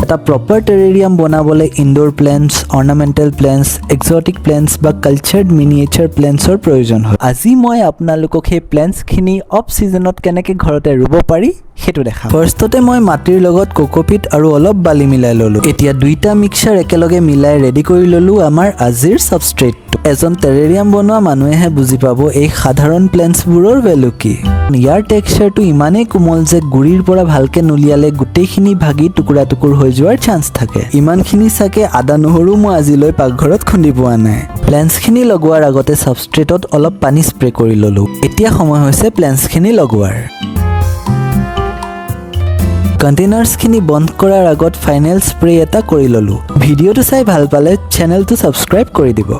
এটা প্ৰপাৰ টেৰেৰিয়াম বনাবলৈ indoor plants, ornamental plants, exotic plants বা কালচাৰ্ড মিনিয়েচাৰ প্লেন্টছৰ প্ৰয়োজন হয়। আজি মই আপোনালোকক সেই প্লেন্টছখিনি অফ সিজনত কেনেকৈ ঘৰতে ৰুব পাৰি সেইটো দেখাম। ফাৰ্ষ্টতে মই মাটিৰ লগত কোকোপিট আৰু অলপ বালি মিলাই ললোঁ। এতিয়া দুইটা মিক্সাৰ একেলগে মিলাই ৰেডি কৰি ললোঁ আমাৰ আজিৰ সাবষ্ট্ৰেটটো। এজন টেৰেৰিয়াম বনোৱা মানুহেহে বুজি পাব এই সাধাৰণ প্লেন্টছবোৰৰ ভেলু কি। ইয়াৰ টেক্সচাৰটো ইমানেই কোমল যে গুৰিৰ পৰা ভালকে নুলিয়ালে গোটেইখিনি ভাগি টুকুৰা টুকুৰ হৈ যোৱাৰ চান্স থাকে। ইমানখিনি চাগে আদা নহৰু মই আজিলৈ পাকঘৰত খুন্দি পোৱা নাই। প্লেন্টছখিনি লগোৱাৰ আগতে সাবষ্ট্ৰেটত অলপ পানী স্প্ৰে কৰি ললোঁ। এতিয়া সময় হৈছে প্লেন্টছখিনি লগোৱাৰ। কণ্টেইনাৰ্ছখিনি বন্ধ কৰাৰ আগত ফাইনেল স্প্ৰে এটা কৰি ললোঁ। ভিডিঅ'টো চাই ভাল পালে চেনেলটো ছাবস্ক্ৰাইব কৰি দিব।